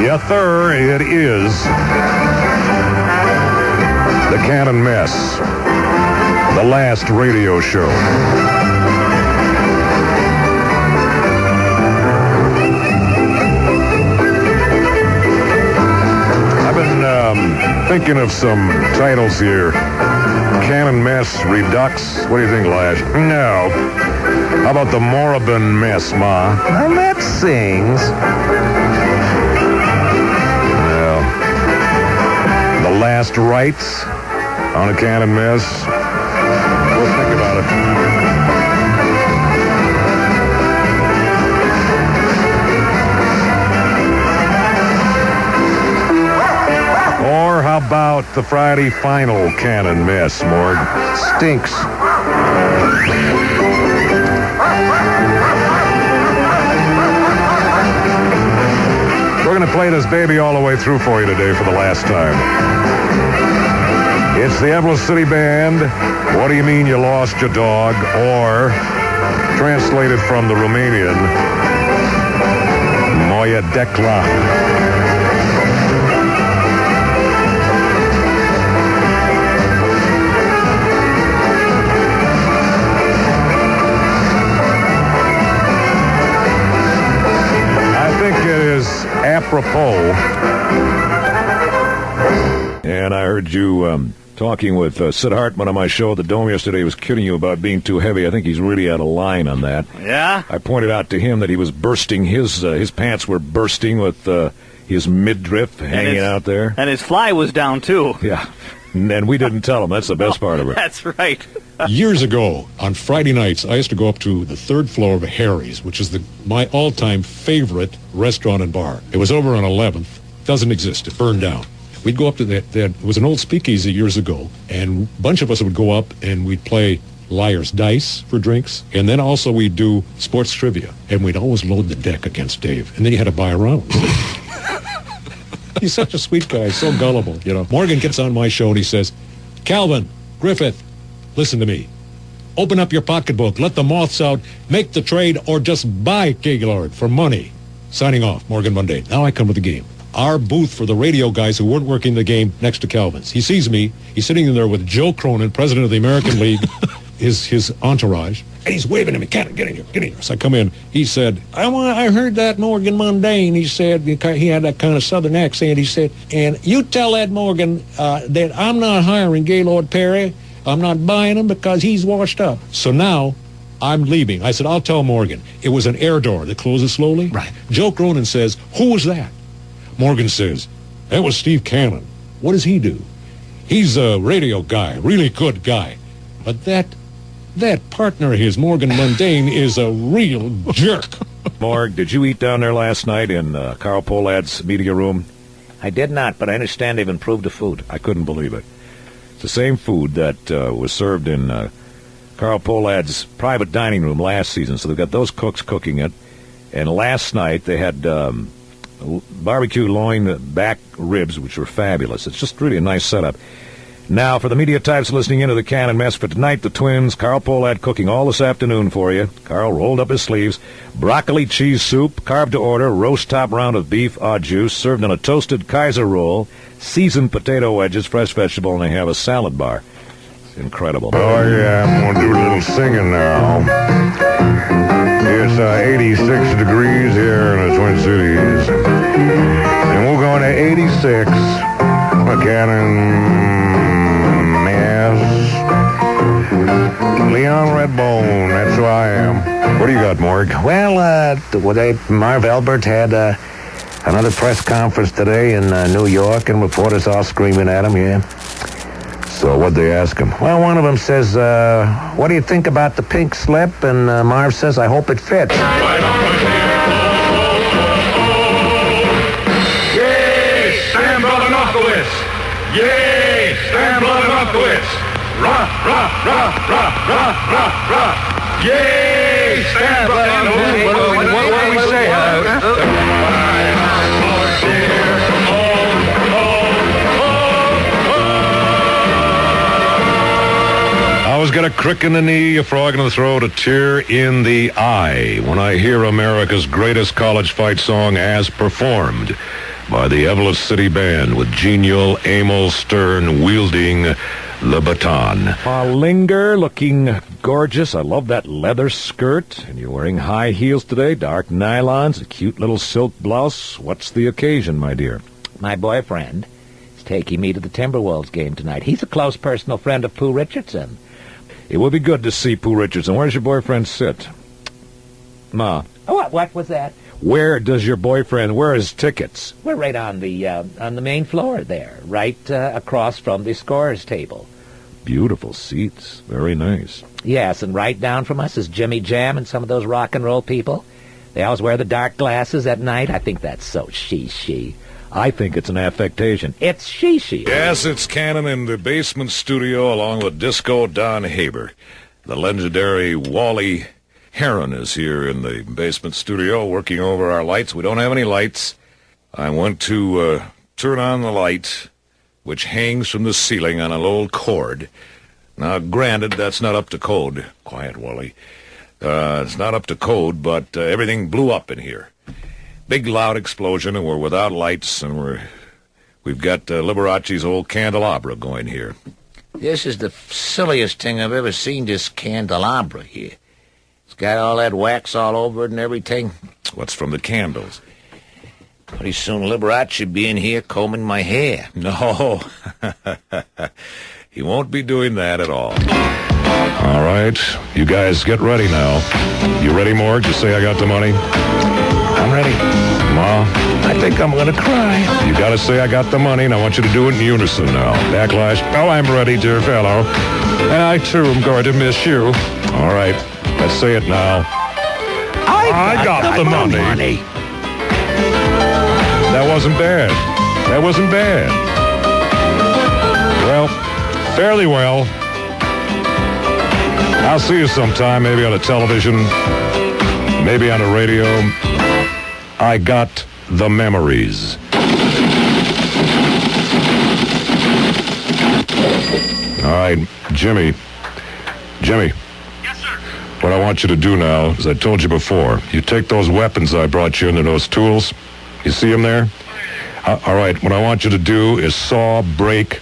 Yes, sir, it is the Cannon Mess, the last radio show. I've been thinking of some titles here. Cannon Mess Redux. What do you think, Lash? No. How about the Moribund Mess, Ma? Well, that sings. The Last Rites on a Cannon Mess. We'll think about it. Or how about the Friday Final Cannon Mess, Morg? Stinks. We're going to play this baby all the way through for you today for the last time. It's the Evelyn City Band, What Do You Mean You Lost Your Dog? Or, translated from the Romanian, Moja Decla. Apropos. And I heard you talking with Sid Hartman on my show at the Dome yesterday. He was kidding you about being too heavy. I think he's really out of line on that. Yeah? I pointed out to him that he was bursting. His pants were bursting with his midriff hanging out there. And his fly was down, too. Yeah. And we didn't tell him. That's the best part of it. That's right. Years ago, on Friday nights, I used to go up to the third floor of Harry's, which is my all-time favorite restaurant and bar. It was over on 11th. Doesn't exist. It burned down. We'd go up to that. It was an old speakeasy years ago, and a bunch of us would go up, and we'd play Liar's Dice for drinks, and then also we'd do sports trivia, and we'd always load the deck against Dave, and then you had to buy a round. He's such a sweet guy, so gullible, you know. Morgan gets on my show and he says, Calvin, Griffith, listen to me. Open up your pocketbook, let the moths out, make the trade, or just buy Gaylord for money. Signing off, Morgan Mundane. Now I come to the game. Our booth for the radio guys who weren't working the game next to Calvin's. He sees me. He's sitting in there with Joe Cronin, president of the American League, his entourage, and he's waving at me, get in here. So I come in. He said, I heard that Morgan Mundane. He said, he had that kind of southern accent. He said, and you tell that Morgan that I'm not hiring Gaylord Perry. I'm not buying him because he's washed up. So now I'm leaving. I said, I'll tell Morgan. It was an air door that closes slowly. Right. Joe Cronin says, who was that? Morgan says, that was Steve Cannon. What does he do? He's a radio guy, really good guy. But that partner of his, Morgan Mundane, is a real jerk. Morg, did you eat down there last night in Carl Polad's media room? I did not, but I understand they've improved the food. I couldn't believe it. It's the same food that was served in Carl Polad's private dining room last season. So they've got those cooks cooking it. And last night they had barbecue loin back ribs, which were fabulous. It's just really a nice setup. Now, for the media types listening into the Cannon Mess for tonight, the twins, Carl Polad cooking all this afternoon for you. Carl rolled up his sleeves. Broccoli cheese soup, carved to order, roast top round of beef au jus, served on a toasted Kaiser roll, seasoned potato wedges, fresh vegetable, and they have a salad bar. It's incredible. Oh, yeah, I'm going to do a little singing now. It's 86 degrees here in the Twin Cities. And we're going to 86. The Cannon Leon Redbone, that's who I am. What do you got, Morg? Well, Marv Albert had another press conference today in New York, and reporters all screaming at him, yeah. So what'd they ask him? Well, one of them says, what do you think about the pink slip? And Marv says, I hope it fits. Yay, Stan Blodonokowitz! Yay, Stan Blodonokowitz! Rah, rah, rah, rah, rah, rah, rah! Yay, Stan Blodonokowitz! What do we say? always got a crick in the knee, a frog in the throat, a tear in the eye when I hear America's greatest college fight song as performed by the Evelyn City Band with genial Emil Stern wielding the baton. Linger, looking gorgeous. I love that leather skirt. And you're wearing high heels today, dark nylons, a cute little silk blouse. What's the occasion, my dear? My boyfriend is taking me to the Timberwolves game tonight. He's a close personal friend of Pooh Richardson. It would be good to see Pooh Richardson. Where's your boyfriend sit? Ma. Oh, what was that? Where does your boyfriend, where are his tickets? We're right on the main floor there, right across from the scorer's table. Beautiful seats. Very nice. Yes, and right down from us is Jimmy Jam and some of those rock and roll people. They always wear the dark glasses at night. I think that's so she. I think it's an affectation. It's she. Yes, it's Cannon in the basement studio along with Disco Don Haber. The legendary Wally Heron is here in the basement studio working over our lights. We don't have any lights. I went to turn on the light, which hangs from the ceiling on a little cord. Now, granted, that's not up to code. Quiet, Wally. It's not up to code, but everything blew up in here. Big, loud explosion, and we're without lights, and we've got Liberace's old candelabra going here. This is the silliest thing I've ever seen, this candelabra here. It's got all that wax all over it and everything. What's from the candles? Pretty soon Liberace will be in here combing my hair. No. He won't be doing that at all. All right. You guys get ready now. You ready, Morg? You say I got the money? I'm ready. Ma? I think I'm going to cry. You got to say I got the money, and I want you to do it in unison now. Backlash. Oh, I'm ready, dear fellow. And I, too, am going to miss you. All right. Let's say it now. I got the money. That wasn't bad. Well, fairly well. I'll see you sometime, maybe on the television, maybe on the radio. I got the memories. All right, Jimmy. Yes, sir. What I want you to do now, as I told you before, you take those weapons I brought you into those tools. You see them there? All right, what I want you to do is saw, break,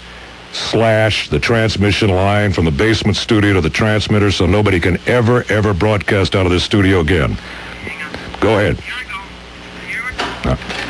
slash the transmission line from the basement studio to the transmitter so nobody can ever broadcast out of this studio again. Go ahead. Here I go. Here it